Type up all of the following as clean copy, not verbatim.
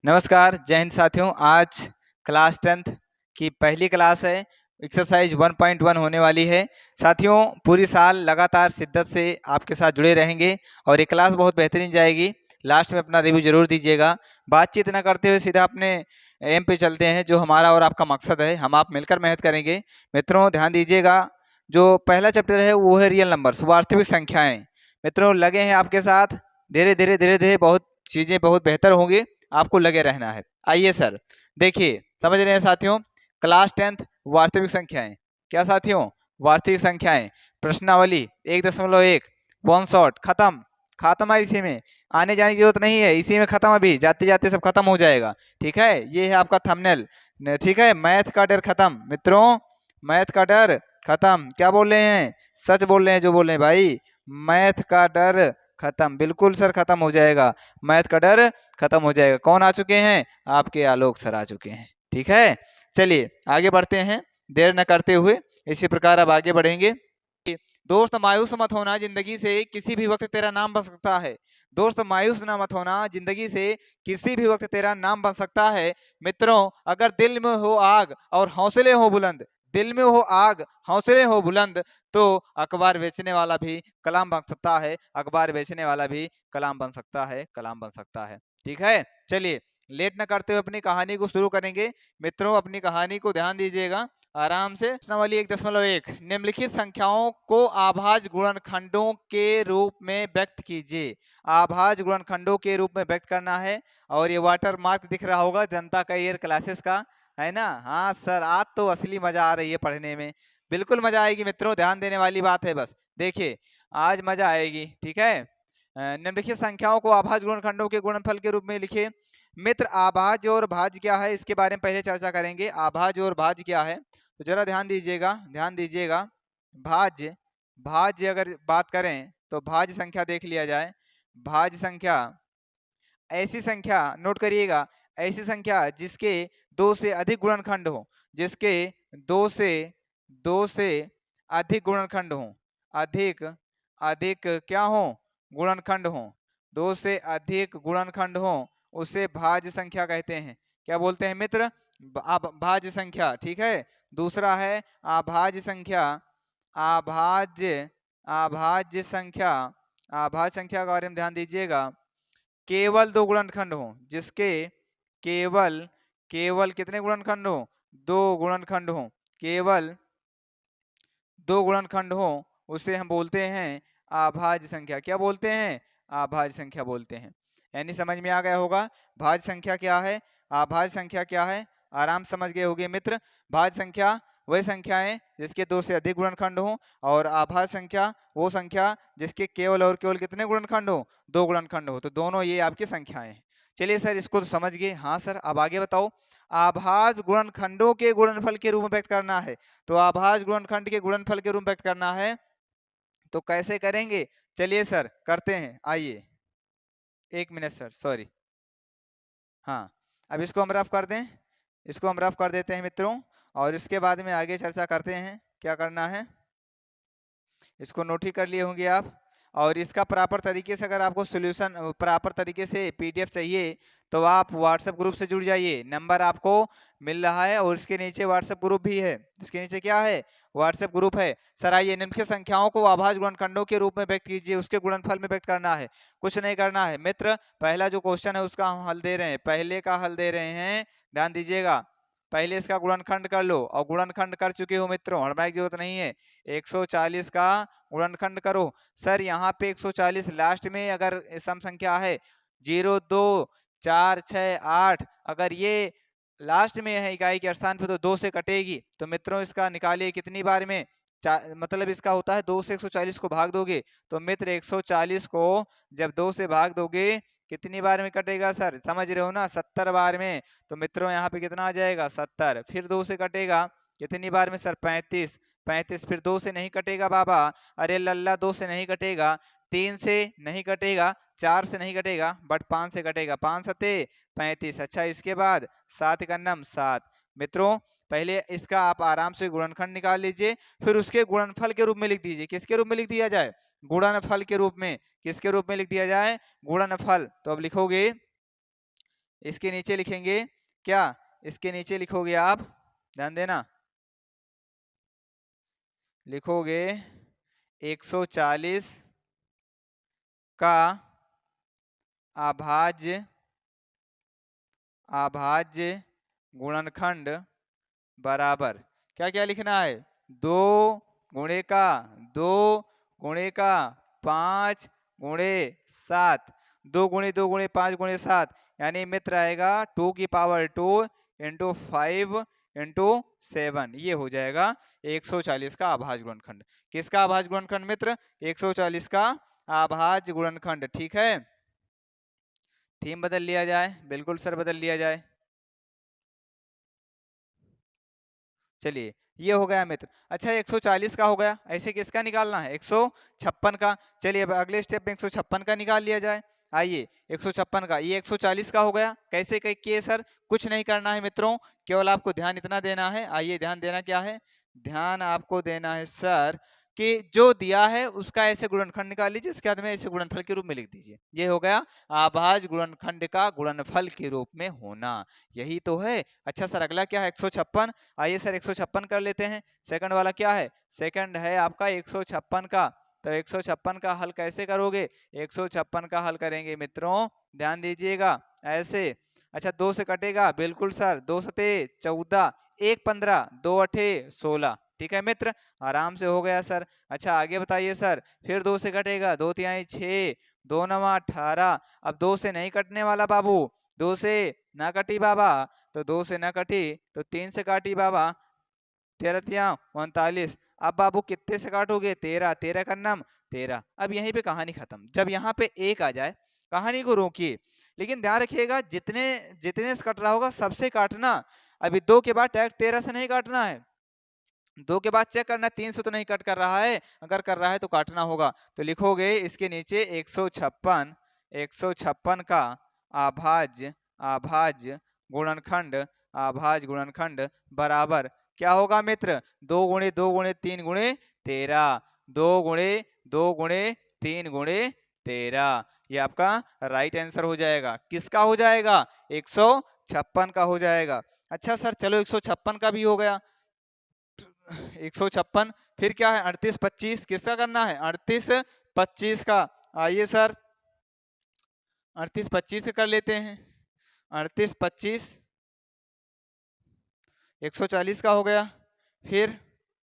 नमस्कार, जय हिंद साथियों। आज क्लास 10th की पहली क्लास है। एक्सरसाइज 1.1 होने वाली है। साथियों, पूरी साल लगातार शिद्दत से आपके साथ जुड़े रहेंगे और ये क्लास बहुत बेहतरीन जाएगी। लास्ट में अपना रिव्यू जरूर दीजिएगा। बातचीत न करते हुए सीधा अपने एम पे चलते हैं, जो हमारा और आपका मकसद है। हम आप मिलकर मेहनत करेंगे। मित्रों, ध्यान दीजिएगा। जो पहला चैप्टर है वो है रियल नंबर्स, वास्तविक संख्याएं। मित्रों, लगे हैं आपके साथ। धीरे धीरे धीरे धीरे बहुत चीजें बहुत बेहतर होंगी। आपको लगे रहना है। आइए सर, देखिए, समझ रहे हैं साथियों। क्लास 10th वास्तविक संख्याएं। क्या साथियों? वास्तविक संख्याएं। प्रश्नावली 1.1 वन शॉट खत्म। खत्म है, इसी में आने जाने की जरूरत नहीं है। इसी में खत्म, अभी जाते जाते सब खत्म हो जाएगा। ठीक है, ये है आपका थंबनेल। ठीक है, मैथ का डर खत्म मित्रों, मैथ का डर खत्म। क्या बोल रहे हैं? सच बोल रहे हैं जो बोल रहे हैं भाई। मैथ का डर खत्म, बिल्कुल सर खत्म हो जाएगा। मैथ का डर खत्म हो जाएगा। कौन आ चुके हैं? आपके आलोक सर आ चुके हैं। ठीक है, चलिए आगे बढ़ते हैं देर न करते हुए। इसी प्रकार अब आगे बढ़ेंगे। दोस्त मायूस मत होना, जिंदगी से किसी भी वक्त तेरा नाम बन सकता है। दोस्त मायूस ना मत होना, जिंदगी से किसी भी वक्त तेरा नाम बन सकता है। मित्रों, अगर दिल में हो आग और हौसले हो बुलंद, दिल में हो आग हौसले हो बुलंद, तो अखबार बेचने वाला भी कलाम बन सकता है। अखबार बेचने वाला भी कलाम बन सकता है, कलाम बन सकता है। ठीक है, चलिए लेट न करते हुए अपनी कहानी को शुरू करेंगे। मित्रों, अपनी कहानी को ध्यान दीजिएगा आराम से। प्रश्नावली 1.1 निम्नलिखित संख्याओं को आभाज्य गुणनखंडों के रूप में व्यक्त कीजिए। आभाज्य गुणनखंडों के रूप में व्यक्त करना है। और ये वाटर मार्क दिख रहा होगा जनता का ईयर क्लासेस का, है ना? हाँ सर, आज तो असली मजा आ रही है पढ़ने में। बिल्कुल मजा आएगी मित्रों, ध्यान देने वाली बात है बस। देखिए, आज मजा आएगी। ठीक है, निम्नलिखित संख्याओं को आभाज्य गुणनखंडों के गुणनफल के रूप में लिखिए। मित्र, आभाज्य और भाज्य क्या है इसके बारे में पहले चर्चा करेंगे। आभाज्य और भाज्य क्या है, तो जरा ध्यान दीजिएगा, ध्यान दीजिएगा। भाज्य, भाज्य अगर बात करें तो भाज्य संख्या देख लिया जाए। भाज्य संख्या ऐसी संख्या, नोट करिएगा, ऐसी संख्या जिसके दो से अधिक गुणनखंड हो, जिसके दो से अधिक गुणनखंड हो। अधिक अधिक क्या हो? गुणनखंड हो। दो से अधिक गुणनखंड हो, उसे भाज्य संख्या कहते हैं। क्या बोलते हैं मित्र? भाज्य संख्या। ठीक है, दूसरा है अभाज्य संख्या। अभाज्य अभाज्य संख्या, अभाज्य संख्या के बारे में ध्यान दीजिएगा। केवल दो गुणनखंड हो, जिसके केवल केवल कितने गुणनखंड हो? दो गुणनखंड हो। केवल दो गुणनखंड हो, उसे हम बोलते हैं अभाज्य संख्या। क्या बोलते हैं? अभाज्य संख्या बोलते हैं। यानी समझ में आ गया होगा भाज्य संख्या क्या है, अभाज्य संख्या क्या है। आराम समझ गए होंगे मित्र। भाज्य संख्या वही संख्याएं जिसके दो से अधिक गुणनखंड हो, और अभाज्य संख्या वो संख्या जिसके केवल और केवल कितने गुणनखंड हो? दो गुणनखंड हो। तो दोनों ये आपकी संख्याएं हैं। चलिए सर, इसको तो समझ गए। हाँ सर, अब आगे बताओ। आभाज्य गुणनखंडों के गुणनफल के रूप में व्यक्त करना है। तो आभाज्य गुणनखंड के गुणनफल के रूप में व्यक्त करना है, तो कैसे करेंगे? चलिए सर करते हैं, आइए। एक मिनट सर, सॉरी। हाँ, अब इसको हम रफ कर दें। इसको हम रफ कर देते हैं मित्रों, और इसके बाद में आगे चर्चा करते हैं क्या करना है। इसको नोट ही कर लिए होंगे आप। और इसका प्रॉपर तरीके से, अगर आपको सॉल्यूशन प्रॉपर तरीके से पीडीएफ चाहिए, तो आप व्हाट्सएप ग्रुप से जुड़ जाइए। नंबर आपको मिल रहा है, और इसके नीचे व्हाट्सएप ग्रुप भी है। इसके नीचे क्या है? व्हाट्सएप ग्रुप है। सर आइए, निम्नलिखित संख्याओं को अभाज्य गुणनखंडों के रूप में व्यक्त कीजिए, उसके गुणनफल में व्यक्त करना है। कुछ नहीं करना है मित्र। पहला जो क्वेश्चन है उसका हम हल दे रहे हैं, पहले का हल दे रहे हैं। ध्यान दीजिएगा, पहले इसका गुणनखंड कर लो, और गुणनखंड कर चुके हो मित्रों, हड़बड़ाने की जरूरत नहीं है। 140 का गुणनखंड करो। सर यहाँ पे 140 लास्ट में अगर सम संख्या है 0 2 4 6 8, अगर ये लास्ट में है इकाई के स्थान पे, तो 2 से कटेगी। तो मित्रों इसका निकालिए कितनी बार में, मतलब इसका होता है 2 से 140 को भाग दोगे, तो मित्र 140 को जब 2 से भाग दोगे कितनी बार में कटेगा सर? समझ रहे हो ना? 70 बार में। तो मित्रों यहाँ पे कितना आ जाएगा? 70। फिर 2 से कटेगा कितनी बार में सर? 35। 35 फिर 2 से नहीं कटेगा बाबा, अरे लल्ला 2 से नहीं कटेगा, 3 से नहीं कटेगा, 4 से नहीं कटेगा, बट 5 से कटेगा। 5 सते 35। अच्छा, इसके बाद 7 का नम 7। मित्रों पहले इसका आप आराम से गुणनखंड निकाल लीजिए, फिर उसके गुणनफल के रूप में लिख दीजिए। किसके रूप में लिख दिया जाए? गुणनफल के रूप में। किसके रूप में लिख दिया जाए? गुणनफल। तो अब लिखोगे इसके नीचे लिखेंगे क्या, इसके नीचे लिखोगे आप, ध्यान देना, लिखोगे 140 का अभाज्य गुणनखंड बराबर, क्या क्या लिखना है, 2 गुणे का 2 गुणे का 5 गुणे 7, 2 गुणे 2 गुणे 5 गुणे 7, यानी मित्र आएगा 2 की पावर 2 इंटू 5 इंटू 7, ये हो जाएगा 140 का अभाज्य गुणनखंड। किसका अभाज्य गुणनखंड मित्र, 140 का अभाज्य गुणनखंड। ठीक है, थीम बदल लिया जाए, बिल्कुल सर बदल लिया जाए। चलिए ये हो गया मित्र। अच्छा 140 का हो गया, ऐसे किसका निकालना है, 156 का। चलिए अब अगले स्टेप में 156 का निकाल लिया जाए। आइए 156 का, ये 140 का हो गया, कैसे किए सर, कुछ नहीं करना है मित्रों, केवल आपको ध्यान इतना देना है। आइए ध्यान देना क्या है, ध्यान आपको देना है सर कि जो दिया है उसका ऐसे गुणनखंड निकाल लीजिए, इसके बाद में ऐसे गुणनफल के रूप में लिख दीजिए। ये हो गया अभाज्य गुणनखंड का गुणनफल के रूप में होना, यही तो है। अच्छा सर अगला क्या है, 156। आइए सर 156 कर लेते हैं। सेकंड वाला क्या है, सेकंड है आपका 156 का। तो 156 का हल कैसे करोगे, 156 का हल करेंगे मित्रों, ध्यान दीजिएगा ऐसे। अच्छा 2 से कटेगा, बिल्कुल सर, 2 सते 14, 1 15, 2 अठे 16। ठीक है मित्र, आराम से हो गया सर। अच्छा आगे बताइए सर, फिर 2 से कटेगा, 2 तिहाई 6, 2 नवा 18। अब 2 से नहीं कटने वाला बाबू, 2 से ना कटी बाबा, तो 2 से ना कटी तो 3 से काटी बाबा, 13 तिया 39। अब बाबू कितने से काटोगे, 13, 13 का नाम 13। अब यहीं पे कहानी खत्म। जब यहाँ पे 1 आ जाए कहानी को रोकिए, लेकिन ध्यान रखिएगा जितने जितने से कट रहा होगा सबसे काटना। अभी 2 के बाद डायरेक्ट 13 से नहीं काटना है, 2 के बाद चेक करना 3 से तो नहीं कट कर रहा है, अगर कर रहा है तो काटना होगा। तो लिखोगे इसके नीचे 156 का अभाज्य गुणनखंड बराबर क्या होगा मित्र, 2 गुणे 2 गुणे 3 गुणे 13, 2 गुणे 2 गुणे 3 गुणे 13। ये आपका राइट आंसर हो जाएगा। किसका हो जाएगा, 156 का हो जाएगा। अच्छा सर चलो 156 का भी हो गया, 156। फिर क्या है 38 25, किसका करना है, 38 25 का। आइए सर 38 25 कर लेते हैं। 38 25 140 का हो गया। फिर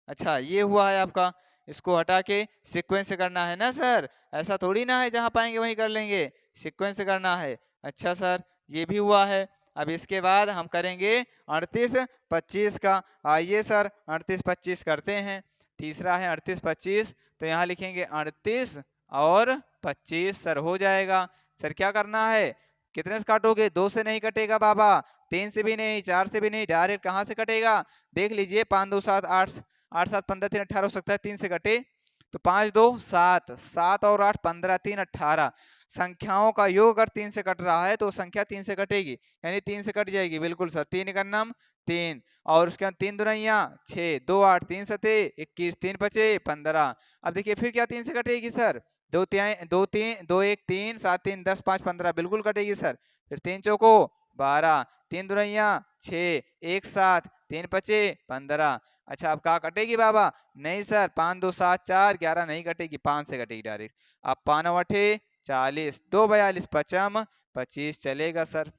अच्छा ये हुआ है आपका, इसको हटा के सीक्वेंस से करना है ना सर, ऐसा थोड़ी ना है जहां पाएंगे वहीं कर लेंगे, सीक्वेंस से करना है। अच्छा सर ये भी हुआ है। अब इसके बाद हम करेंगे 38 25 का। आइए सर 38 25 करते हैं। तीसरा है 38 25, तो यहाँ लिखेंगे 38 और 25 सर हो जाएगा। सर क्या करना है, कितने से काटोगे, 2 से नहीं कटेगा बाबा, 3 से भी नहीं, 4 से भी नहीं, डायरेक्ट कहाँ से कटेगा, देख लीजिए 5 2 7 8, 8 7 15 3 18 हो सकता है 3 से कटे, तो 5 2 7, 7 और 8 15, 3 18। संख्याओं का योग अगर 3 से कट रहा है तो संख्या 3 से कटेगी, यानी 3 से कट जाएगी, बिल्कुल सर। 3 का नाम 3, और उसके बाद 3 दुनिया 6, 2 8 3 सते 21, 3 पचे 15। अब देखिए फिर क्या 3 से कटेगी सर, 2 3 2 3 2 1 3 7 3 10 5 15, बिल्कुल कटेगी सर। फिर 3 चौको 12, 3 दुनिया 6, 1 7, 3 पचे 15। अच्छा अब कहाँ कटेगी बाबा, नहीं सर, 5 2 7 4 11 नहीं कटेगी, 5 से कटेगी डायरेक्ट। अब 5 9 अठे 40, 2 42 पचम 25 चलेगा सर।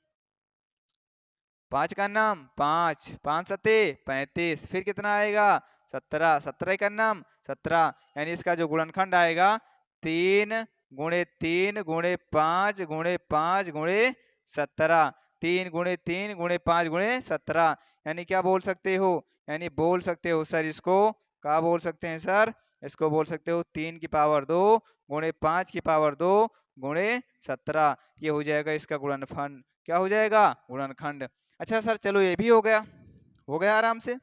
5 का नाम 5, 5 सते 35, फिर कितना आएगा 17, 17 का नाम 17, यानी इसका जो गुणनखंड आएगा 3 गुणे 3 गुणे 5 गुणे 5 गुणे 17, 3 गुणे 3 गुणे 5 गुणे 17, यानी क्या बोल सकते हो, यानी बोल सकते हो सर इसको, क्या बोल सकते हैं सर, इसको बोल सकते हो 3 की पावर 2 गुणे 5 की पावर 2 गुणे 17। ये हो जाएगा इसका गुणनखंड, क्या हो जाएगा, गुणनखंड। अच्छा सर चलो ये भी हो गया आराम से,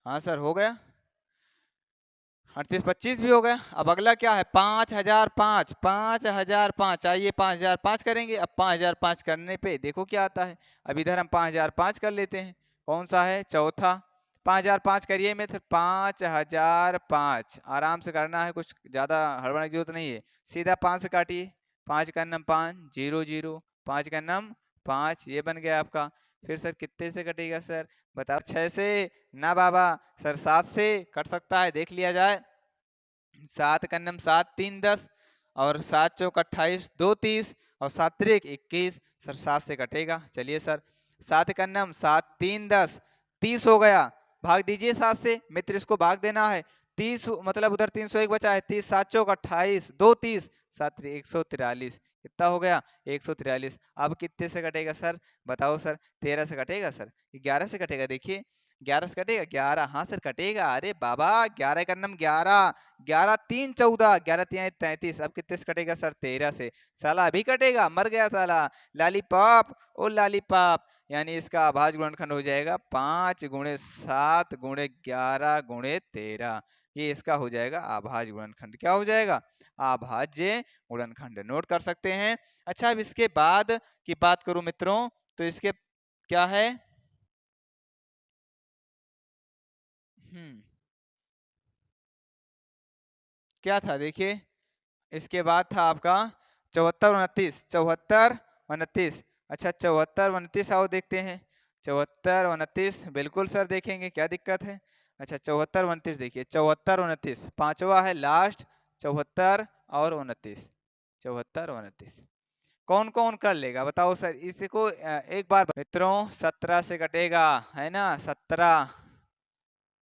हाँ सर हो गया, 38 25 भी हो गया। अब अगला क्या है, 5005, 5005। आइए 5005 करेंगे। अब 5005 करने पे देखो क्या आता है। अब इधर हम 5005 कर लेते हैं, कौन सा है, चौथा। 5005 करिए मित्र, 5005 आराम से करना है, कुछ ज़्यादा हड़बड़ाने की जरूरत नहीं है। सीधा 5 से काटिए, 5 का नम 5 0 0, 5 का नम 5, ये बन गया आपका। फिर सर कितने से कटेगा सर बताओ? 6 से ना बाबा सर, 7 से कट सकता है, देख लिया जाए। 7 का नम 7 3 10 और 7 चौक 28 2 30 और 7 त्रिक 21 सर 7 से कटेगा। चलिए सर 7 का नम 7 3 10 30 हो गया, भाग दीजिए 7 से मित्र, इसको भाग देना है। 30 मतलब उधर 301 बचा है, 30 7 चौक 28 2 30 7 143 कितना हो गया 143। अब कितने से कटेगा सर बताओ सर? 13 से कटेगा सर, 11 से कटेगा, देखिए 11 से कटेगा 11, हाँ सर कटेगा। अरे बाबा 11 का नम 11, 11 3 14 11 3 33, अब कितने से कटेगा सर? 13 से। साला अभी कटेगा, मर गया साला लॉलीपॉप ओ लॉलीपॉप। यानी इसका अभाज्य गुणनखंड हो जाएगा 5 गुणे 7 गुणे 11 गुणे 13, ये इसका हो जाएगा अभाज्य गुणनखंड। क्या हो जाएगा? अभाज्य गुणनखंड, नोट कर सकते हैं। अच्छा अब इसके बाद की बात करूं मित्रों तो इसके क्या है, क्या था देखिए, इसके बाद था आपका 74 29 74 29। अच्छा 74 29 आओ देखते हैं, 74 29 बिल्कुल सर देखेंगे, क्या दिक्कत है। अच्छा 74 29 देखिए, 74 29 पांचवा है लास्ट, 74 और 29, 74 29 कौन कौन कर लेगा बताओ सर? इसको एक बार मित्रों 17 से कटेगा है ना 17।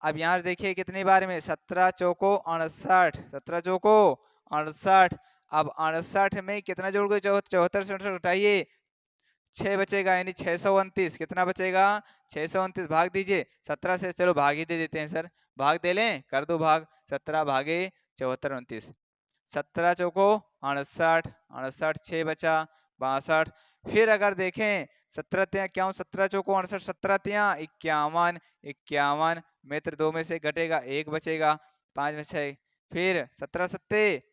अब यहाँ देखिए कितनी बार में 17 चौको 68, 17 चौको 68। अब 68 में कितना जोड़ गए? 74 से 68 घटाइए, 6 बचेगा, यानी 629। कितना बचेगा? 629, भाग दीजिए 17 से, चलो भाग ही दे देते हैं सर, भाग दे लें, कर दो भाग, 17 भागे 74 29, 17 चौको 68, 68 6 बचा 62। फिर अगर देखें 17 तिया क्या, 17 चौको 68, 17 तिया 51, 51 मित्र 2 में से घटेगा 1 बचेगा, 5 में 6, फिर 17 सत्ते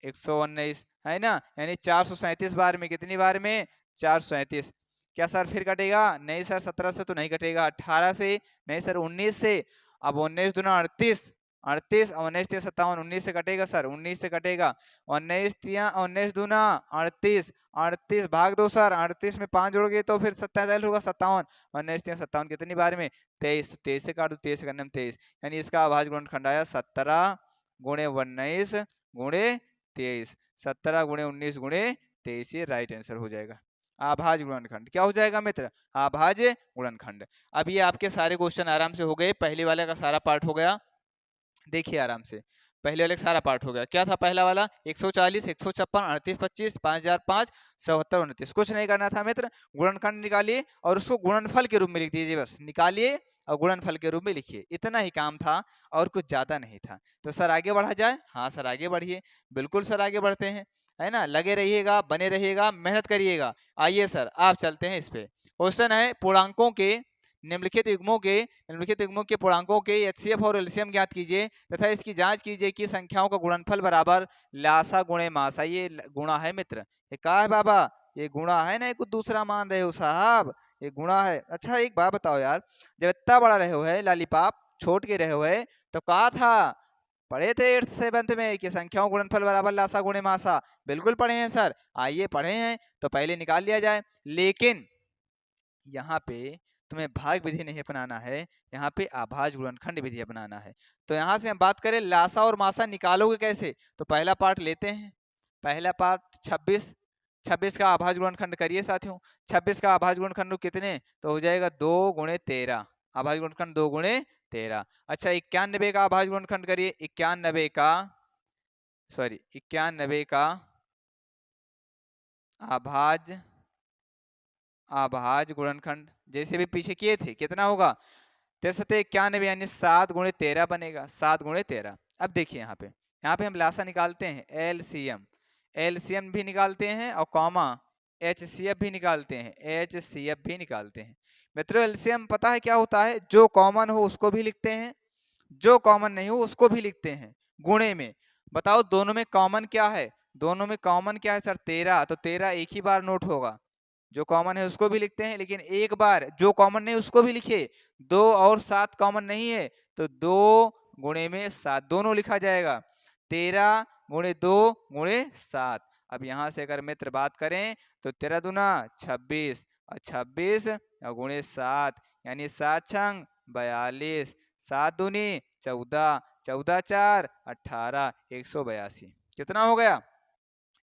119 है ना, यानी 437 बार में, कितनी बार में? 437। क्या सर फिर कटेगा? नहीं सर 17 से तो नहीं कटेगा, 18 से नहीं सर 19 से। अब 19 दूना 38, 38 और 19 तिया 57, 19 से कटेगा सर, 19 से कटेगा। 19 तिया 19 दूना 38, 38 भाग दो सर, 38 में 5 जोड़ोगे तो फिर 47 होगा 57, 19 तिया 57 कितनी बार में? 23, 23 से काट दो, 23 का नाम 23, यानी इसका अभाज्य गुणनखंड आया 17 गुणे 19 गुणे 23, 17 गुणे 19 गुणे 23, ये राइट आंसर हो जाएगा अभाज्य गुणनखंड। क्या हो जाएगा मित्र? अभाज्य गुणनखंड। अब ये आपके सारे क्वेश्चन आराम से हो गए, पहले वाले का सारा पार्ट हो गया, देखिए आराम से पहले वाले का सारा पार्ट हो गया। क्या था पहला वाला? 140 156 38 25 5005 77 29, कुछ नहीं करना था मित्र, गुणनखंड निकालिए और उसको गुणनफल के रूप में लिख दीजिए, बस निकालिए और गुणनफल के रूप में लिखिए, इतना ही काम था और कुछ ज्यादा नहीं था। तो सर आगे बढ़ा जाए? हाँ सर आगे बढ़िए, बिल्कुल सर आगे बढ़ते हैं, है ना, लगे रहिएगा, बने रहिएगा, मेहनत करिएगा। आइए सर आप चलते हैं इस पे। क्वेश्चन है पूर्णांकों के निम्नलिखित युग्मों के पूर्णांकों के एचसीएफ और एलसीएम ज्ञात कीजिए तथा इसकी जांच कीजिए कि संख्याओं का गुणनफल बराबर लासा गुणे मासा। ये गुणा है मित्र, ये का है बाबा? ये गुणा है ना, ये कुछ दूसरा मान रहे हो साहब, ये गुणा है। अच्छा एक बात बताओ यार, जब इतना बड़ा रहे हो है लॉलीपॉप, छोट के रहे हो है तो कहा था, पढ़े थे 8th 7th में कि संख्याओं गुणनफल बराबर लासा गुणे मासा? बिल्कुल पढ़े हैं सर, आइए पढ़े हैं तो पहले निकाल लिया जाए। लेकिन यहाँ पे तुम्हें भाग विधि नहीं अपनाना है, यहाँ पे अभाज्य गुणनखंड विधि अपनाना है। तो यहाँ से हम बात करें लासा और मासा निकालोगे कैसे, तो पहला पार्ट लेते हैं, पहला पार्ट 26, 26 का अभाज्य गुणनखंड करिए साथियों। 26 का अभाज्य गुणनखंड कितने, तो हो जाएगा 2 गुणे 13, अभाज्य गुणनखंड 2 गुणे 13। अच्छा 91 का अभाज्य गुणनखंड करिए, 91 का अभाज्य गुणनखंड जैसे भी पीछे किए थे, कितना होगा? 93 यानी 7 गुणे 13 बनेगा, 7 गुणे 13। अब देखिए यहाँ पे हम लासा निकालते हैं, एलसीएम भी निकालते हैं और कॉमा एचसीएफ भी निकालते हैं, एचसीएफ भी निकालते हैं। मित्रों एलसीएम पता है क्या होता है? जो कॉमन हो उसको भी लिखते हैं, जो कॉमन नहीं हो उसको भी लिखते हैं गुणे में। बताओ दोनों में कॉमन क्या है? दोनों में कॉमन क्या है सर? 13, तो 13 एक ही बार नोट होगा, जो कॉमन है उसको भी लिखते हैं, लेकिन एक बार जो कॉमन नहीं उसको भी लिखिए। 2 और 7 कॉमन नहीं है तो 2 गुणे में 7 दोनों लिखा जाएगा, 13 गुणे 2 गुणे 7। अब यहाँ से अगर मित्र बात करें तो 13 दूना 26 और 26 गुणे 7 यानी 7 छंग 42, 7 दूनी 14, 14 4 18, 182। कितना हो गया?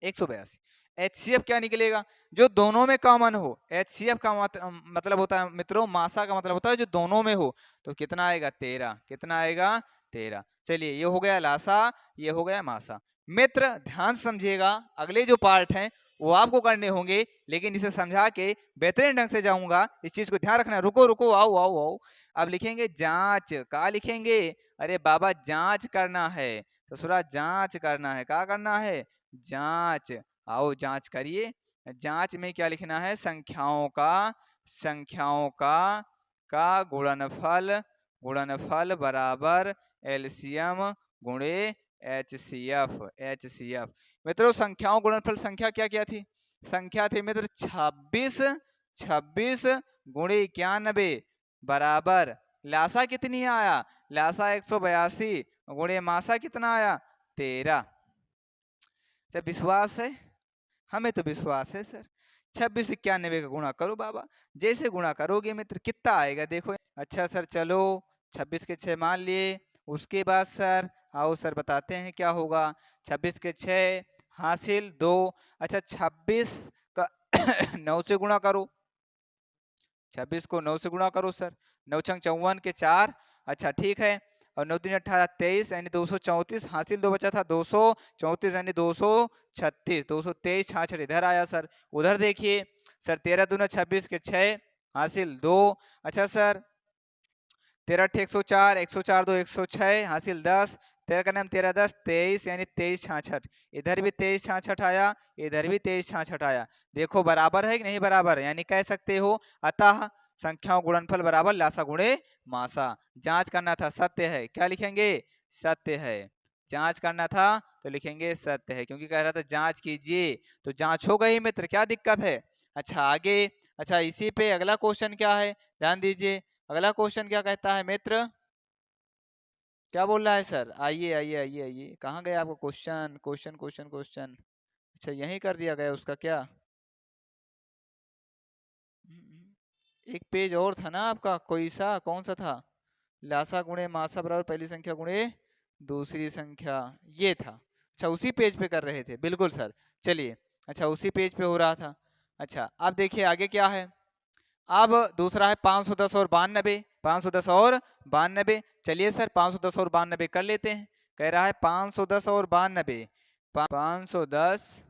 182। HCF क्या निकलेगा? जो दोनों में कॉमन हो। HCF का मतलब होता है मित्रों, मासा का मतलब होता है जो दोनों में हो। तो कितना आएगा? 13। कितना आएगा? 13। चलिए, ये हो गया लासा, ये हो गया मासा। मित्र ध्यान समझिएगा, अगले जो पार्ट हैं वो आपको करने होंगे, लेकिन इसे समझा के बेहतरीन ढंग से जाऊंगा, इस चीज को ध्यान रखना। रुको रुको, आओ आओ आओ। अब लिखेंगे जांच। का लिखेंगे? अरे बाबा, जांच करना है। तो सुरा जांच करना है। क्या करना है? जांच। आओ जांच करिए। जांच में क्या लिखना है? संख्याओं का गुणनफल, गुणनफल बराबर एलसीएम गुणे एचसीएफ। मित्रों, संख्याओं गुणनफल संख्या क्या क्या थी? संख्या थी मित्र 26 गुणे 91 बराबर लासा कितनी आया? लासा 182 गुणे मासा कितना आया? 13। सर विश्वास है? हमें तो विश्वास है सर। 26 91 का गुणा करो बाबा, जैसे गुणा करोगे मित्र कितना आएगा देखो। अच्छा सर, चलो 26 के 6 मान लिए। उसके बाद सर आओ सर बताते हैं क्या होगा। 26 के 6 हासिल 2। अच्छा 26 का 9 से गुणा करो। 26 को 9 से गुणा करो सर। 9 छंग 54 के 4। अच्छा ठीक है। और 9 3 18 23 यानी 234 हासिल 2 बचा था 234 यानी 236, 223 66 इधर आया सर। उधर देखिए सर, 13 दूना 26 के 6 हासिल 2। अच्छा सर 13 104, 104 2 106 हासिल 10। 13 का नाम 13 10 23 यानी 23 66। इधर भी 23 66 आया, इधर भी 23 66 आया। देखो बराबर है कि नहीं बराबर? यानी कह सकते हो अतः संख्याओं गुणनफल बराबर लासा गुणे मासा। जांच करना था, सत्य है। क्या लिखेंगे? सत्य है। जांच करना था तो लिखेंगे सत्य है, क्योंकि कह रहा था जांच कीजिए। तो जांच हो गई मित्र, क्या दिक्कत है? अच्छा आगे। अच्छा इसी पे अगला क्वेश्चन क्या है, ध्यान दीजिए। अगला क्वेश्चन क्या कहता है मित्र? क्या बोल रहा है सर? आइए आइए आइए आइए, कहाँ गया आपका क्वेश्चन? Question question question. अच्छा यहीं कर दिया गया उसका क्या? एक पेज और था ना आपका, कोई सा, कौन सा था? लासा गुणे मासा बराबर पहली संख्या गुणे दूसरी संख्या, ये था। अच्छा उसी पेज पे कर रहे थे, बिल्कुल सर। चलिए, अच्छा उसी पेज पे हो रहा था। अच्छा अब देखिए आगे क्या है। अब दूसरा है 510 और 92। 510 और 92। चलिए सर 510 और 92 कर लेते हैं। कह रहा है 510 और 92। 510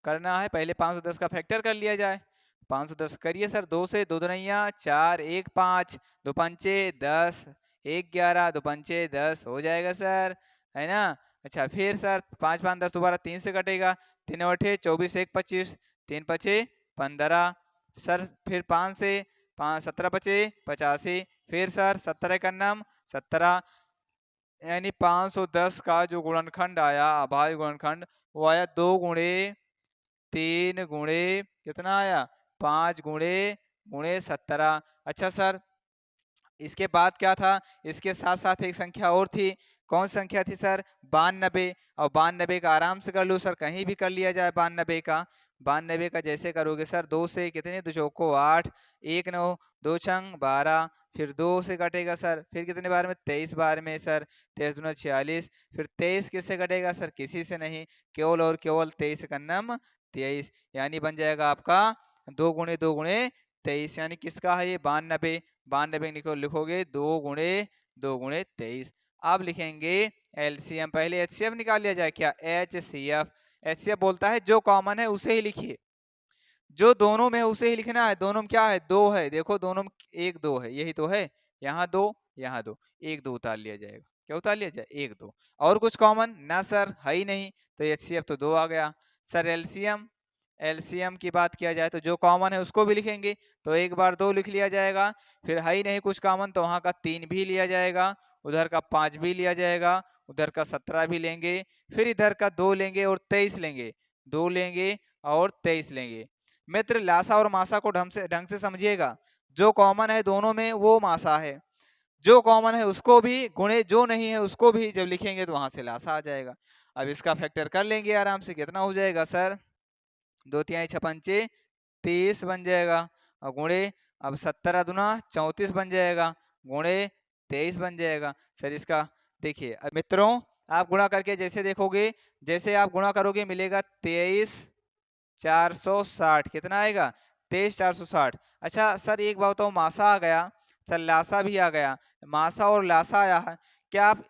करना है, पहले 510 का फैक्टर कर लिया जाए। 510 करिए सर। 2 से 2 दुनिया 4, 1 5, 2 पंचे 10, 1 11, 2 पंचे 10 हो जाएगा सर, है ना? अच्छा फिर सर 5 5 10 दोबारा 3 से कटेगा। 3 अठे 24, 1 25, 3 पचे 15 सर। फिर 5 से 5 17 पचे 85। फिर सर 17 का नाम 17 यानी 510 का जो गुणनखंड आया, अभाज्य गुणनखंड, वो आया 2 गुणे 3 गुणे कितना आया? 5 गुणे गुणे 17। अच्छा सर इसके बाद क्या था? इसके साथ साथ एक संख्या और थी। कौन संख्या थी सर? 92। और 92 का आराम से कर लो सर, कहीं भी कर लिया जाए 92 का। 92 का जैसे करोगे सर, 2 से कितने 2 चौको 8, 1 9, 2 छंग 12। फिर 2 से कटेगा सर, फिर कितने बार में? 23 बार में सर। 23 दूना 46। फिर 23 किससे कटेगा सर? किसी से नहीं, केवल और केवल 23 का नाम 23, यानी बन जाएगा आपका 2 गुणे 2 गुणे 23। यानी किसका है ये? 92। 92 लिखोगे 2 गुणे 2 गुणे 23। अब लिखेंगे एलसीएम। पहले एचसीएफ निकाल लिया जाए क्या? एचसीएफ। एचसीएफ बोलता है जो कॉमन है उसे ही लिखिए, जो दोनों में है उसे ही लिखना है। दोनों में क्या है? 2 है। देखो दोनों में 1 2 है, यही तो है। यहाँ 2, यहाँ 2, 1 2 उतार लिया जाएगा। क्या उतार लिया जाए? 1 2। और कुछ कॉमन ना सर, है ही नहीं। तो एचसीएफ तो 2 आ गया सर। एलसीएम, एलसीएम की बात किया जाए तो जो कॉमन है उसको भी लिखेंगे। तो एक बार 2 लिख लिया जाएगा। फिर है ही नहीं कुछ कॉमन, तो वहां का 3 भी लिया जाएगा, उधर का 5 भी लिया जाएगा, उधर का 17 भी लेंगे। फिर इधर का 2 लेंगे और 23 लेंगे। 2 लेंगे और 23 लेंगे। मित्र लासा और मासा को ढंग से समझिएगा। जो कॉमन है दोनों में वो मासा है, जो कॉमन है उसको भी गुणे, जो नहीं है उसको भी जब लिखेंगे तो वहां से लासा आ जाएगा। अब इसका फैक्टर कर लेंगे आराम से, कितना हो जाएगा सर, 2 तिहाई 6 पंचे 30 बन जाएगा, और गुणे अब 17 दूना 34 बन जाएगा, गुणे 23 बन जाएगा। सर इसका देखिए अब मित्रों, आप गुणा करके जैसे देखोगे, जैसे आप गुणा करोगे मिलेगा 23,460, कितना आएगा 23,460। अच्छा सर एक बात बताओ, मासा आ गया सर, लासा भी आ गया, मासा और लासा आया है, क्या आप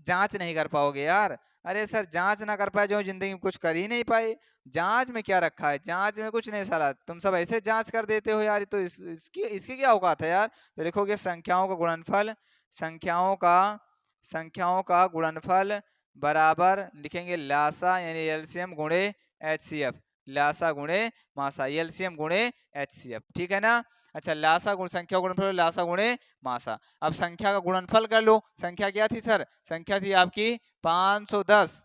जांच नहीं कर पाओगे यार? अरे सर जांच ना कर पाए जो जिंदगी में कुछ कर ही नहीं पाए, जांच में क्या रखा है, जांच में कुछ नहीं साला, तुम सब ऐसे जांच कर देते हो यार, तो इसकी क्या औकात है यार। तो लिखोगे संख्याओं का गुणनफल, संख्याओं का गुणनफल बराबर लिखेंगे लासा यानी एलसीएम गुणे एचसीएफ, लासा गुणे मासा, एलसीएम गुणे एचसीएफ, ठीक है ना। अच्छा लासा गुण संख्या गुणनफल लासा गुणे मासा। अब संख्या का गुणनफल कर लो, संख्या क्या थी सर, संख्या थी आपकी 510,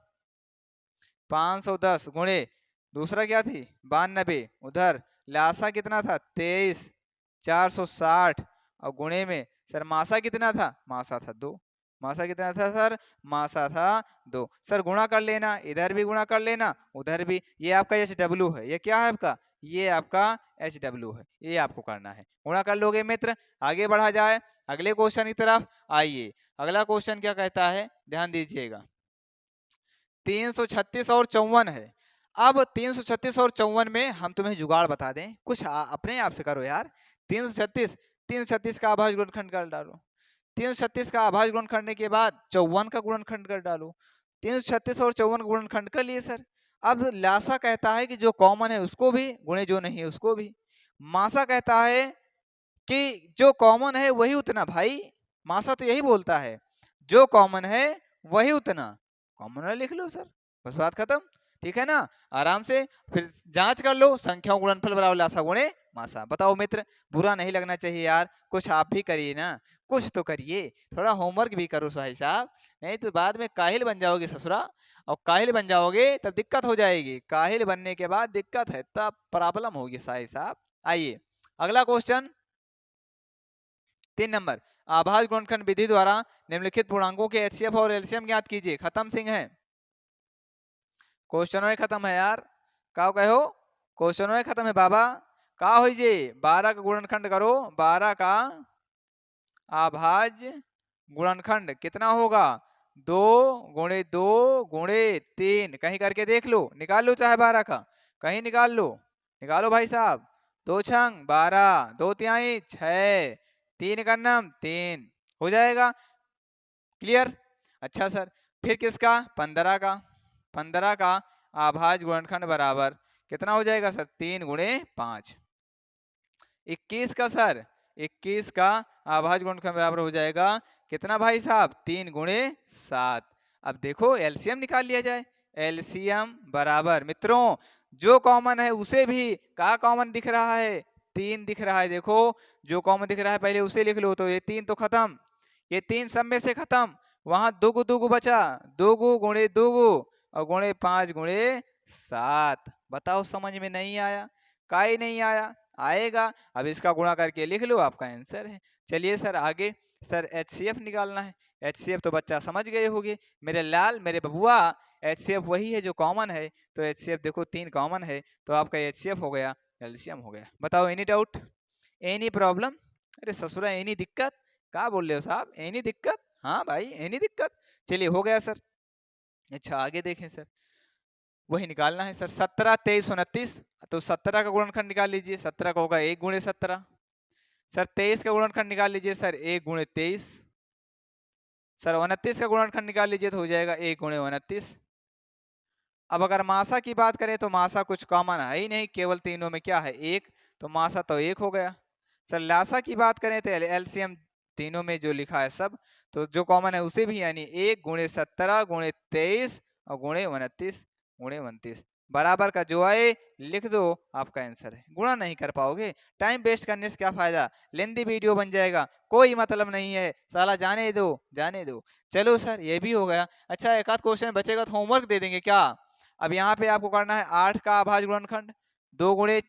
510 गुणे दूसरा क्या थी 92, उधर लासा कितना था 23,460, और गुणे में सर मासा कितना था, मासा था 2, मासा कितना था सर, मासा था 2। सर गुणा कर लेना, इधर भी गुणा कर लेना उधर भी, ये आपका HW है, ये क्या है आपका, ये आपका HW है, ये आपको करना है, गुणा कर लोगे मित्र। आगे बढ़ा जाए अगले क्वेश्चन की तरफ, आइए अगला क्वेश्चन क्या कहता है, ध्यान दीजिएगा। 336 और 54 है। अब 336 और 54 में हम तुम्हें जुगाड़ बता दें, कुछ अपने आप से करो यार। 336 का अभाज्य गुणनखंड कर डालो, 336 का अभाज्य गुणनखंड करने के बाद 54 का गुणनखंड कर डालो। 336 और 54 का गुणनखंड कर लिए सर। अब लासा कहता है कि जो कॉमन है उसको भी गुणे, जो नहीं है उसको भी। मासा कहता है कि जो कॉमन है वही उतना, भाई मासा तो यही बोलता है, जो कॉमन है वही उतना, कॉमन लिख लो सर, बस बात खत्म, ठीक है ना। आराम से फिर जांच कर लो, संख्याओं गुणनफल बराबर लासा गुणे मासा। बताओ मित्र, बुरा नहीं लगना चाहिए यार, कुछ आप भी करिए ना, कुछ तो करिए, थोड़ा होमवर्क भी करो भाई साहब, नहीं तो बाद में काहिल बन जाओगे ससुरा, और काहिल बन जाओगे तब दिक्कत हो जाएगी, काहिल बनने के बाद दिक्कत है, तब प्रॉब्लम होगी साहब। आइए अगला क्वेश्चन 3 नंबर, आभाज्य गुणनखंड विधि द्वारा निम्नलिखित पूर्णांकों के एचसीएफ और एलसीएम ज्ञात कीजिए। खत्म सिंह है, क्वेश्चन में खत्म है यार, का कहो क्वेश्चन में खत्म है बाबा, का हो जे 12 का गुणनखंड करो, 12 का आभाज्य गुणनखंड कितना होगा, 2 गुणे 2 गुणे 3, कहीं करके देख लो, निकाल लो चाहे 12 का, कहीं निकाल लो, निकालो भाई साहब, 2 छंग 12, 2 तिहाई 6, 3 का नाम 3, हो जाएगा क्लियर। अच्छा सर फिर किसका 15 का, 15 का आभाज्य गुणनखंड बराबर कितना हो जाएगा सर, 3 गुणे 5। 21 का सर, 21 का आभाज्य गुणनखंड बराबर हो जाएगा कितना भाई साहब, 3 गुणे 7। अब देखो एलसीएम निकाल लिया जाए, एलसीएम बराबर मित्रों जो कॉमन है उसे भी, कहा कॉमन दिख रहा है, 3 दिख रहा है, देखो जो कॉमन दिख रहा है पहले उसे लिख लो, तो ये 3 तो खत्म, ये 3 सब में से खत्म, वहां दुगु दुगु बचा, दुगु गुणे दुगु और गुणे 5 गुणे 7। बताओ समझ में नहीं आया, का ही नहीं आया, आएगा, अब इसका गुणा करके लिख लो, आपका आंसर है। चलिए सर आगे, सर एचसीएफ निकालना है, एचसीएफ तो बच्चा समझ गए होंगे मेरे लाल मेरे बबुआ, एचसीएफ वही है जो कॉमन है, तो एचसीएफ देखो 3 कॉमन है, तो आपका एचसीएफ हो गया, एलसीएम हो गया। बताओ एनी डाउट, एनी प्रॉब्लम, अरे ससुरा एनी दिक्कत, क्या बोल रहे हो साहब, एनी दिक्कत, हाँ भाई एनी दिक्कत, चलिए हो गया सर। अच्छा आगे देखें सर, वही निकालना है सर, 17 23 29, तो 17 का गुणनखंड निकाल लीजिए, 17 का होगा 1 गुणे 17। सर 23 का गुणनखंड निकाल लीजिए सर, 1 गुणे 23। सर 29 का गुणनखंड निकाल लीजिए तो हो जाएगा 1 गुणे 29। अब अगर मासा की बात करें तो मासा कुछ कॉमन है ही नहीं, केवल तीनों में क्या है 1, तो मासा तो 1 हो गया। सर लासा की बात करें तो एलसीएम तीनों में जो लिखा है सब, तो जो कॉमन है उसे भी, यानी 1 गुणे 17 गुणे 23 और गुणे 29 गुणे 29 बराबर का जो आए लिख दो, आपका आंसर है। गुणा नहीं कर पाओगे, टाइम वेस्ट करने से क्या फायदा, लेंदी वीडियो बन जाएगा, कोई मतलब नहीं है साला, जाने दो जाने दो। चलो सर ये भी हो गया। अच्छा एक आध क्वेश्चन बचेगा तो होमवर्क दे देंगे क्या। अब यहाँ पे आपको करना है 8 का अभाज्य गुणनखंड, 2 गुणे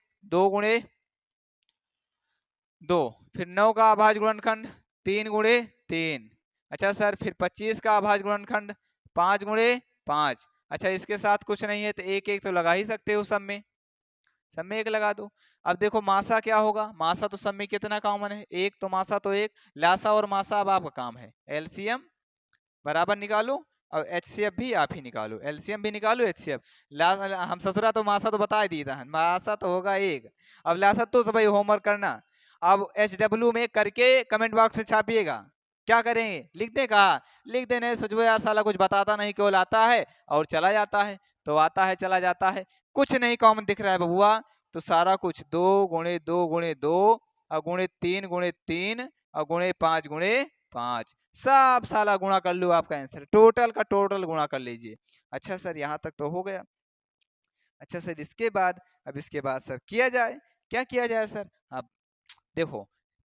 2, फिर 9 का अभाज्य गुणनखंड 3 गुणे 3। अच्छा सर फिर 25 का अभाज्य गुणनखंड 5 गुणे 5, अच्छा इसके साथ कुछ नहीं है तो एक एक तो लगा ही सकते हो सब में एक लगा दो। अब देखो मासा क्या होगा, मासा तो सब में कितना कॉमन है, एक, तो मासा तो एक, लासा और मासा अब आपका काम है एलसीएम बराबर निकालो और एचसीएफ भी आप ही निकालो, एलसीएम भी निकालो एचसीएफ। हम ससुरा तो मासा तो बता ही दिया था, मासा तो होगा एक। अब लासा तो भाई होमवर्क करना। अब एचडब्ल्यू में करके कमेंट बॉक्स में छापिएगा। क्या करेंगे, लिख दे कहा, लिख देने सोचो यार साला कुछ बताता नहीं, केवल आता है और चला जाता है, तो आता है चला जाता है, कुछ नहीं कॉमन दिख रहा है बबुआ। तो सारा कुछ 2 × 2 × 2 और ×3 × 3 और ×5 × 5, सब साला गुणा कर लो, आपका आंसर टोटल का टोटल गुणा कर लीजिए। अच्छा सर यहाँ तक तो हो गया। अच्छा सर इसके बाद, अब इसके बाद सर किया जाए, क्या किया जाए सर। अब देखो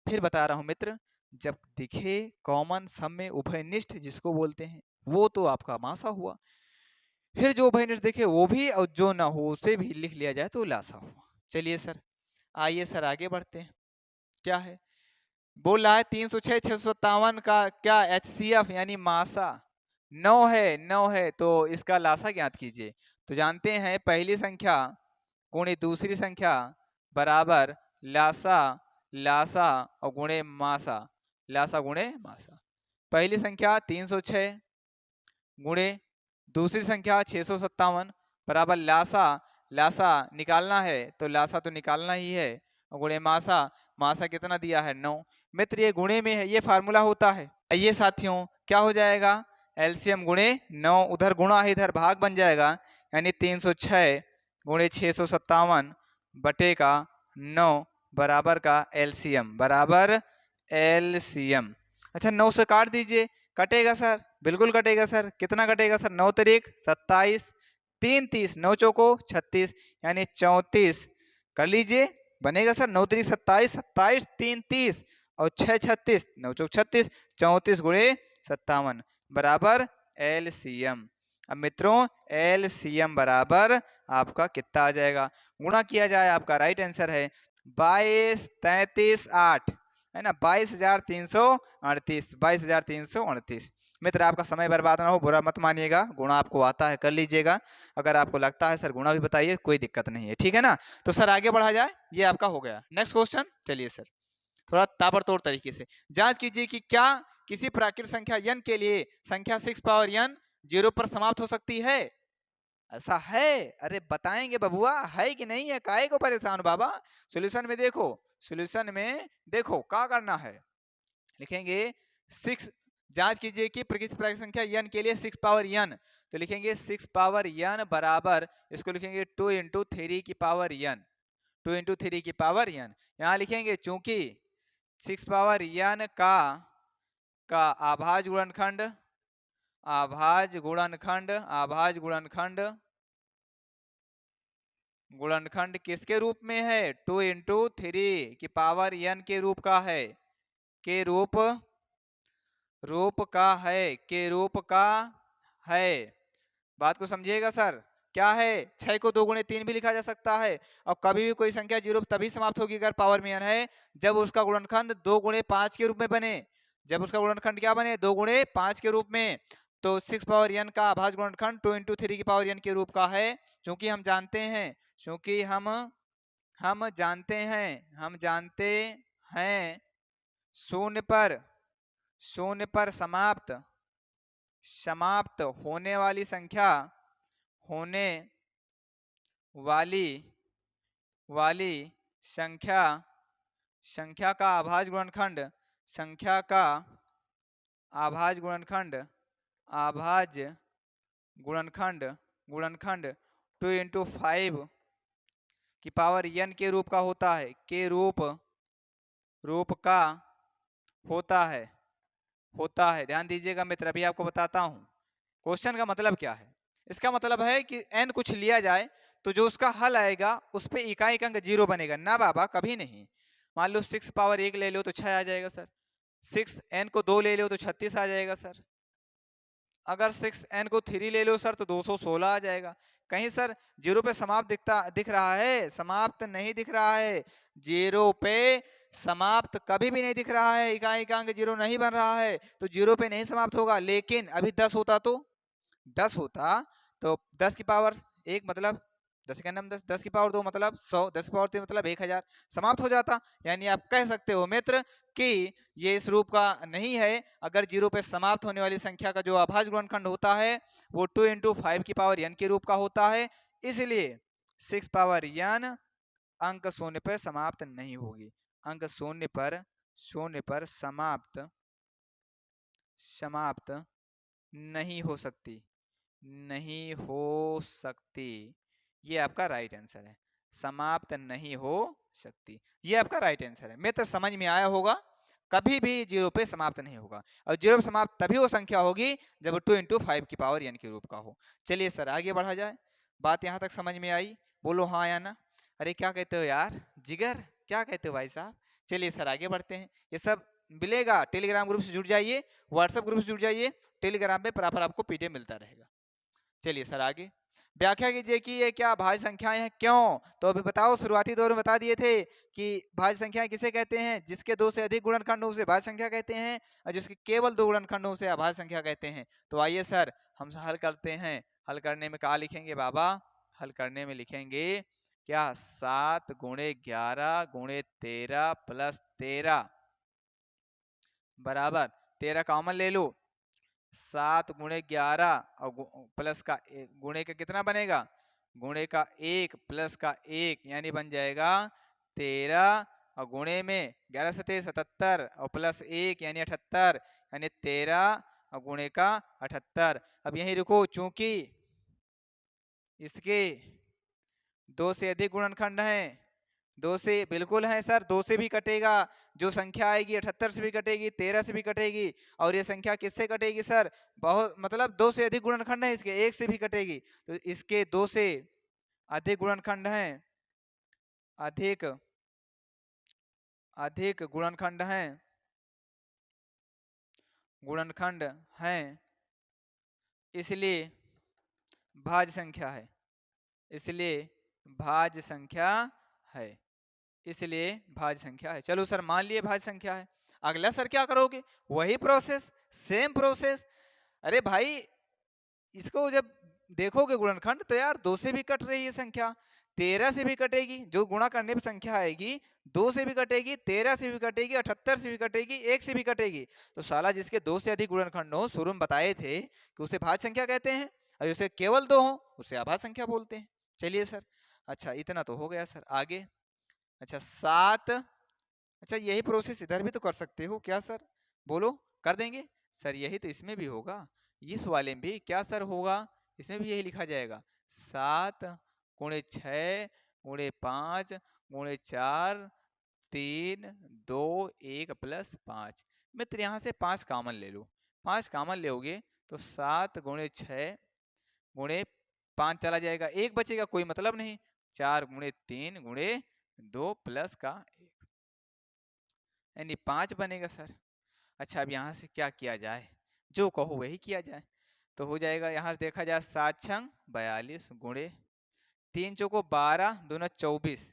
फिर बता रहा हूँ मित्र, जब दिखे कॉमन सम में उभयनिष्ठ जिसको बोलते हैं, वो तो आपका मासा हुआ। फिर जो उभयनिष्ठ दिखे वो भी, और जो ना हो उसे भी लिख लिया जाए तो लासा हुआ। चलिए सर, आइए सर आगे बढ़ते हैं। क्या है, बोल रहा है 306 657 का क्या एचसीएफ यानी मासा 9 है, 9 है, तो इसका लासा ज्ञात कीजिए। तो जानते हैं पहली संख्या गुणे दूसरी संख्या बराबर लासा, लासा और गुणे मासा, लासा गुणे मासा। पहली संख्या 306 गुणे दूसरी संख्या 657 बराबर लासा, लासा निकालना है तो लासा तो निकालना ही है, और गुणे मासा, मासा कितना दिया है 9। मित्र ये गुणे में है, ये फार्मूला होता है। ये साथियों क्या हो जाएगा, एलसीएम गुणे 9, उधर गुणा है इधर भाग बन जाएगा, यानी 306 गुणे 657 बटे का 9 बराबर का एलसीएम, बराबर एलसीएम। अच्छा 9 से काट दीजिए, कटेगा सर, बिल्कुल कटेगा सर, कितना कटेगा सर, 9 तिरिक 27, 3 30, 9 चौको 36 यानी 34 कर लीजिए, बनेगा सर 9 तिरिक 27, 27 3 30 और 6 36, 9 चौक 36, 34 गुणे 57 बराबर एलसीएम। अब मित्रों एलसीएम बराबर आपका कितना आ जाएगा, गुणा किया जाए, आपका राइट आंसर है 22 33 8, है ना, 22,338, 22,338। मित्र आपका समय बर्बाद ना हो, बुरा मत मानिएगा, गुणा आपको आता है कर लीजिएगा, अगर आपको लगता है सर गुणा भी बताइए, कोई दिक्कत नहीं है, ठीक है ना। तो सर आगे बढ़ा जाए, ये आपका हो गया। नेक्स्ट क्वेश्चन, चलिए सर थोड़ा ताबड़तोड़ तरीके से जांच कीजिए कि क्या किसी प्राकृत संख्या n के लिए संख्या 6 पावर n 0 पर समाप्त हो सकती है। ऐसा है, अरे बताएंगे बबुआ, है कि नहीं है, काहे को परेशान बाबा। सॉल्यूशन में देखो, सॉल्यूशन में देखो क्या करना है, लिखेंगे 6, जांच कीजिए कि किसी प्राकृत संख्या n के लिए 6 पावर n, तो लिखेंगे 6 पावर n बराबर, इसको लिखेंगे 2 × 3 की पावर n, 2 × 3 की पावर n। यहाँ लिखेंगे चूंकि 6 पावर n का आभाज्य गुणनखंड, आभाज्य गुणनखंड, आभाज्य गुणनखंड, गुणनखंड किसके रूप में है, 2 × 3 की पावर n के रूप का है, के रूप का है, के रूप का है। बात को समझिएगा सर, क्या है, 6 को 2 × 3 भी लिखा जा सकता है, और कभी भी कोई संख्या 0 तभी समाप्त होगी अगर पावर में n है, जब उसका गुणनखंड 2 × 5 के रूप में बने, जब उसका गुणनखंड क्या बने, 2 × 5 के रूप में। तो 6 पावर n का आभाज्य गुणनखंड 2 × 3 की पावर n के रूप का है, क्योंकि हम जानते हैं, क्योंकि हम जानते हैं शून्य पर समाप्त होने वाली संख्या, होने वाली संख्या का आभाज्य गुणनखंड, संख्या का आभाज्य गुणनखंड, आभाज्य गुणनखंड 2 × 5 की पावर n के रूप का होता है, के रूप का होता है। ध्यान दीजिएगा मित्र, अभी आपको बताता हूं क्वेश्चन का मतलब क्या है। इसका मतलब है कि n कुछ लिया जाए तो जो उसका हल आएगा उस पे इकाई अंक 0 बनेगा ना बाबा, कभी नहीं। मान लो 6 पावर 1 ले लो तो 6 आ जाएगा सर, 6 n को 2 ले लो तो 36 आ जाएगा सर, अगर 6 n को 3 ले लो सर तो 216 आ जाएगा। कहीं सर 0 पे समाप्त दिख रहा है, समाप्त नहीं दिख रहा है, 0 पे समाप्त कभी भी नहीं दिख रहा है, इकाई का अंक 0 नहीं बन रहा है, तो 0 पे नहीं समाप्त होगा। लेकिन अभी 10 होता तो 10 होता तो 10 की पावर 1 मतलब 10 का नाम 10, 10 की पावर 2 मतलब 100, 10 की पावर 3 मतलब 1000, समाप्त हो जाता। यानी आप कह सकते हो मित्र कि ये इस रूप का नहीं है। अगर 0 पे समाप्त होने वाली संख्या का जो अभाज्य गुणनखंड होता है वो 2 × 5 की पावर n के रूप का होता है, इसलिए 6 पावर n अंक शून्य पर समाप्त नहीं होगी। अंक शून्य पर समाप्त नहीं हो सकती, नहीं हो सकती। ये आपका राइट आंसर है, समाप्त नहीं हो सकती। ये आपका राइट आंसर है मित्र, समझ में आया होगा। कभी भी 0 पे समाप्त नहीं होगा, और 0 पे समाप्त तभी वो संख्या होगी जब 2 × 5 की पावर n के रूप का हो। चलिए सर आगे बढ़ा जाए। बात यहाँ तक समझ में आई? बोलो हाँ या ना। अरे क्या कहते हो यार जिगर, क्या कहते हो भाई साहब? चलिए सर आगे बढ़ते हैं। ये सब मिलेगा, टेलीग्राम ग्रुप से जुड़ जाइए, व्हाट्सएप ग्रुप से जुड़ जाइए, टेलीग्राम पे प्रॉपर आपको पीडीएफ मिलता रहेगा। चलिए सर आगे व्याख्या कीजिए कि ये क्या भाज्य संख्याएं हैं, क्यों? तो अभी बताओ, शुरुआती दौर में बता दिए थे कि भाज्य संख्याएं किसे कहते हैं? जिसके 2 से अधिक गुणनखंड हो उसे भाज्य संख्या कहते हैं, और जिसके केवल 2 गुणनखंड हो उसे अभाज्य संख्या कहते हैं। तो आइए सर हम हल करते हैं। हल करने में क्या लिखेंगे बाबा? हल करने में लिखेंगे क्या? 7 × 11 × 13 + 13 बराबर 13 कॉमन ले लो, 7 × 11 और प्लस का गुणे का कितना बनेगा? गुणे का 1 प्लस का 1 यानी बन जाएगा 13, और गुणे में 11 से 23 77 और प्लस 1 यानी 78, यानी 13 और गुणे का 78। अब यही रुको, चूंकि इसके 2 से अधिक गुणनखंड हैं, 2 से बिल्कुल है सर, 2 से भी कटेगा, जो संख्या आएगी 78 से भी कटेगी, 13 से भी कटेगी, और ये संख्या किससे कटेगी सर? बहुत मतलब 2 से अधिक गुणनखंड है इसके, 1 से भी कटेगी। तो इसके 2 से अधिक गुणनखंड हैं, अधिक गुणनखंड हैं, इसलिए भाज्य संख्या है, इसलिए भाज्य संख्या है, इसलिए भाज्य संख्या है। चलो सर मान लिए भाज्य संख्या है। अगला सर क्या करोगे? वही प्रोसेस, सेम प्रोसेस। अरे भाई इसको जब देखोगे गुणनखंड तो यार 2 से भी कट रही है संख्या, 13 से भी कटेगी, जो गुणा करने पर संख्या आएगी 2 से भी कटेगी, 13 से भी कटेगी, 78 से भी कटेगी, 1 से भी कटेगी। तो साला जिसके 2 से अधिक गुणनखंड हो, शुरू में बताए थे कि उसे भाज्य संख्या कहते हैं, और जिसे केवल 2 हो उसे अभाज्य संख्या बोलते हैं। चलिए सर, अच्छा इतना तो हो गया सर। आगे अच्छा 7, अच्छा यही प्रोसेस इधर भी तो कर सकते हो क्या सर? बोलो कर देंगे सर? यही तो इसमें भी होगा, इस वाले में भी क्या सर होगा? इसमें भी यही लिखा जाएगा 7 × 6 × 5 × 4 3 2 1 + 5। मित्र यहाँ से 5 कॉमन ले लो, 5 कॉमन लोगे तो 7 × 6 × 5 चला जाएगा, 1 बचेगा, कोई मतलब नहीं, 4 × 3 × 2 प्लस का 1 यानी 5 बनेगा सर। अच्छा अब यहाँ से क्या किया जाए? जो कहो वही किया जाए। तो हो जाएगा, यहाँ से देखा जाए 7 छंग 42 गुणे 3 चौको 12 दूना 24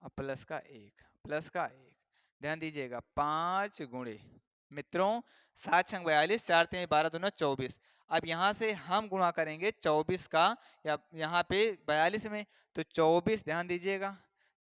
और प्लस का 1 ध्यान दीजिएगा 5 गुणे मित्रों 7 छंग 42 4 3 12 दूना 24। अब यहाँ से हम गुणा करेंगे 24 का, या यहाँ पे 42 में, तो 24 ध्यान दीजिएगा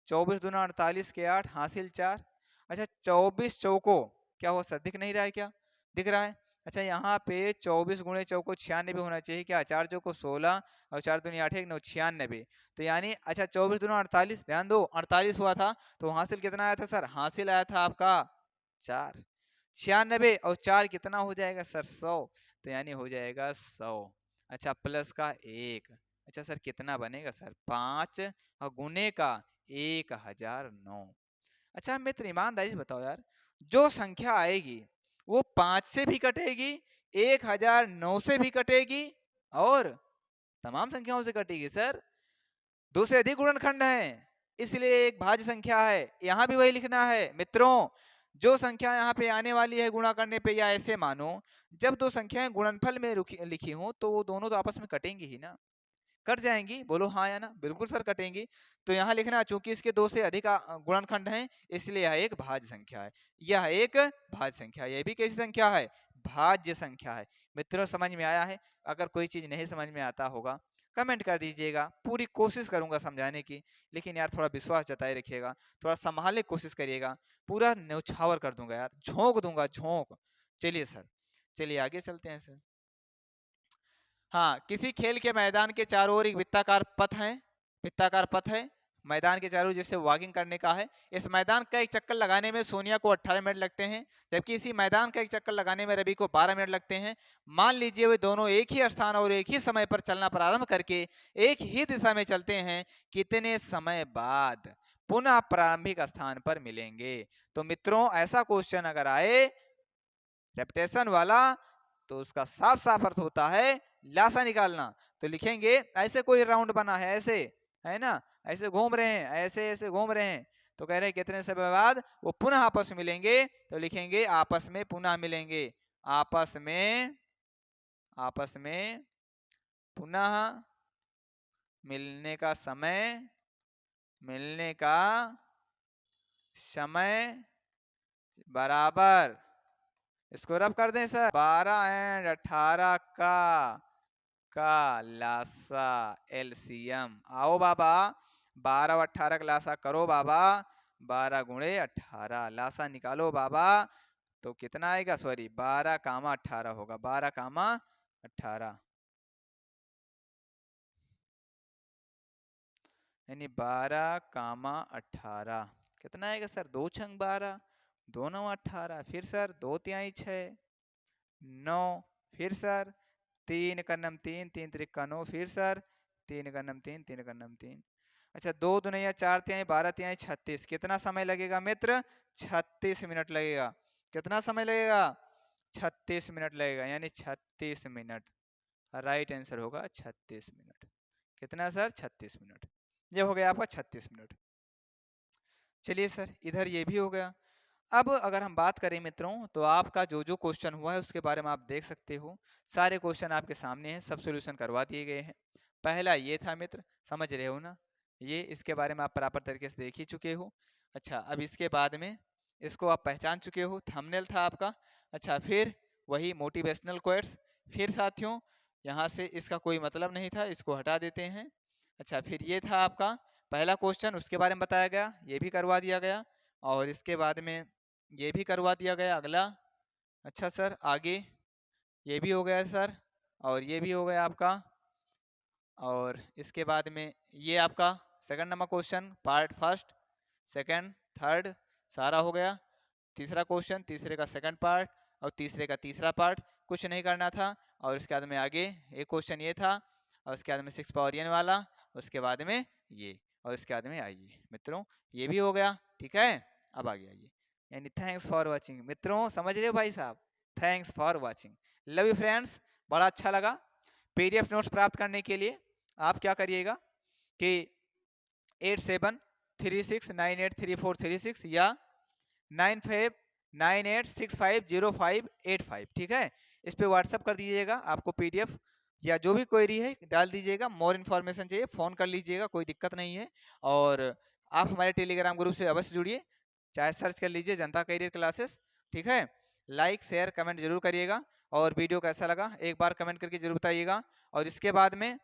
24 दूना 48 के 8 हासिल 4। अच्छा 24 चौको क्या हुआ सर? दिख नहीं रहा है क्या? दिख रहा है। अच्छा यहाँ पे 24 गुणे चौको 96 होना चाहिए क्या? 4 चौको 16 और 4 दूनी 8 1 9 96। तो यानी अच्छा 24 दूना 48, ध्यान दो 48 हुआ था, तो हासिल कितना आया था सर? हासिल आया था आपका 4। 96 और 4 कितना हो जाएगा सर? 100। तो यानी हो जाएगा 100। अच्छा प्लस का 1, अच्छा सर कितना बनेगा सर? 5 और गुने का 1009। अच्छा मित्र ईमानदारी से बताओ यार, जो संख्या आएगी वो 5 से भी कटेगी, 1009 से भी कटेगी, और तमाम संख्याओं से कटेगी सर। 2 से अधिक गुणनखंड है, इसलिए एक भाज्य संख्या है। यहाँ भी वही लिखना है मित्रों, जो संख्या यहाँ पे आने वाली है गुणा करने पे, या ऐसे मानो जब 2 संख्याएं गुणनफल में लिखी हो तो वो दोनों तो आपस में कटेंगी ही ना, कट जाएंगी। बोलो हाँ या ना? बिल्कुल सर कटेंगी। तो यहाँ लिखना चूंकि इसके 2 से अधिक गुणनखंड हैं, इसलिए यह एक भाज्य संख्या है। यह एक भाज्य संख्या, यह भी कैसी संख्या है? भाज्य संख्या है। मित्रों समझ में आया है? अगर कोई चीज नहीं समझ में आता होगा कमेंट कर दीजिएगा, पूरी कोशिश करूंगा समझाने की, लेकिन यार थोड़ा विश्वास जताए रखिएगा, थोड़ा संभालने की कोशिश करिएगा, पूरा न्यौछावर कर दूंगा यार, झोंक दूंगा झोंक। चलिए सर, चलिए आगे चलते हैं सर। हाँ, किसी खेल के मैदान के चारों ओर एक वृत्ताकार पथ है, मैदान के चारों ओर जैसे वॉकिंग करने का है। इस मैदान का एक चक्कर लगाने में सोनिया को 18 मिनट लगते हैं, जबकि इसी मैदान का एक चक्कर लगाने में रवि को 12 मिनट लगते हैं। मान लीजिए वे दोनों एक ही स्थान और एक ही समय पर चलना प्रारंभ करके एक ही दिशा में चलते हैं, कितने समय बाद पुनः प्रारंभिक स्थान पर मिलेंगे? तो मित्रों ऐसा क्वेश्चन अगर आए रेपिटेशन वाला, तो उसका साफ साफ अर्थ होता है लासा निकालना। तो लिखेंगे ऐसे कोई राउंड बना है, ऐसे है ना, ऐसे घूम रहे हैं, ऐसे ऐसे घूम रहे हैं, तो कह रहे हैं कितने समय बाद वो पुनः आपस में मिलेंगे? तो लिखेंगे आपस में पुनः मिलेंगे, आपस में पुनः मिलने का समय बराबर, इसको रब कर दें सर, 12 एंड 18 का लासा एलसीएम। आओ बाबा 12 और 18 का लासा करो बाबा, 12 गुणे 18 लासा निकालो बाबा, तो कितना आएगा? सॉरी 12 कामा 18 होगा, 12 कामा 18 यानी 12 कामा 18 कितना आएगा सर? 2 छंग 12, 2 9 18, फिर सर 2 तिहाई 6 9, फिर सर 3 का नम 3, 3 त्रिका 9, फिर सर 3 का नम 3, 3 का नम 3। अच्छा 2 दुनिया 4 तिहाई 12 तिहाई 36, कितना समय लगेगा मित्र? 36 मिनट लगेगा। कितना समय लगेगा? 36 मिनट लगेगा, यानी 36 मिनट राइट आंसर होगा 36 मिनट। कितना सर? 36 मिनट। ये हो गया आपका 36 मिनट। चलिए सर इधर ये भी हो गया। अब अगर हम बात करें मित्रों, तो आपका जो जो क्वेश्चन हुआ है उसके बारे में आप देख सकते हो, सारे क्वेश्चन आपके सामने हैं, सब सोल्यूशन करवा दिए गए हैं। पहला ये था मित्र, समझ रहे हो ना, ये इसके बारे में आप प्रॉपर तरीके से देख ही चुके हो। अच्छा अब इसके बाद में इसको आप पहचान चुके हो, थंबनेल था आपका। अच्छा फिर वही मोटिवेशनल कोट्स, फिर साथियों यहाँ से इसका कोई मतलब नहीं था, इसको हटा देते हैं। अच्छा फिर ये था आपका पहला क्वेश्चन, उसके बारे में बताया गया, ये भी करवा दिया गया, और इसके बाद में ये भी करवा दिया गया अगला। अच्छा सर आगे ये भी हो गया सर, और ये भी हो गया आपका, और इसके बाद में ये आपका second number question part first second third सारा हो गया। तीसरा क्वेश्चन तीसरे का सेकंड पार्ट और तीसरे का तीसरा पार्ट, कुछ नहीं करना था। और इसके बाद में आगे एक क्वेश्चन ये था, और उसके बाद में 6 पावर n वाला, उसके बाद में ये, और इसके बाद में आइए मित्रों ये भी हो गया। ठीक है, अब आगे आइए, यानी थैंक्स फॉर वाचिंग। मित्रों समझ रहे हो भाई साहब, thanks for watching, love you friends. बड़ा अच्छा लगा। पीडीएफ नोट्स प्राप्त करने के लिए आप क्या करिएगा कि 8736983436 या 9598650585, ठीक है, इस पे व्हाट्सअप कर दीजिएगा। आपको पीडीएफ या जो भी क्वेरी है डाल दीजिएगा, मोर इन्फॉर्मेशन चाहिए फ़ोन कर लीजिएगा, कोई दिक्कत नहीं है। और आप हमारे टेलीग्राम ग्रुप से अवश्य जुड़िए, चाहे सर्च कर लीजिए जनता कैरियर क्लासेस। ठीक है, लाइक शेयर कमेंट जरूर करिएगा, और वीडियो कैसा लगा एक बार कमेंट करके जरूर बताइएगा। और इसके बाद में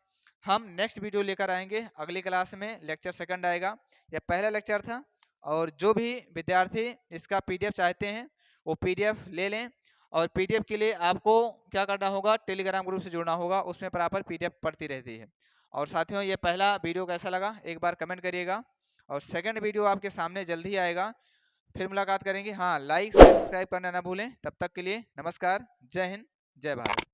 हम नेक्स्ट वीडियो लेकर आएंगे अगली क्लास में, लेक्चर सेकंड आएगा, यह पहला लेक्चर था। और जो भी विद्यार्थी इसका पीडीएफ चाहते हैं वो पीडीएफ ले लें, और पीडीएफ के लिए आपको क्या करना होगा, टेलीग्राम ग्रुप से जुड़ना होगा, उसमें प्रॉपर पीडीएफ पढ़ती रहती है। और साथियों ये पहला वीडियो कैसा लगा एक बार कमेंट करिएगा, और सेकंड वीडियो आपके सामने जल्द ही आएगा, फिर मुलाकात करेंगे। हाँ लाइक सब्सक्राइब करना ना भूलें। तब तक के लिए नमस्कार, जय हिंद, जय भारत।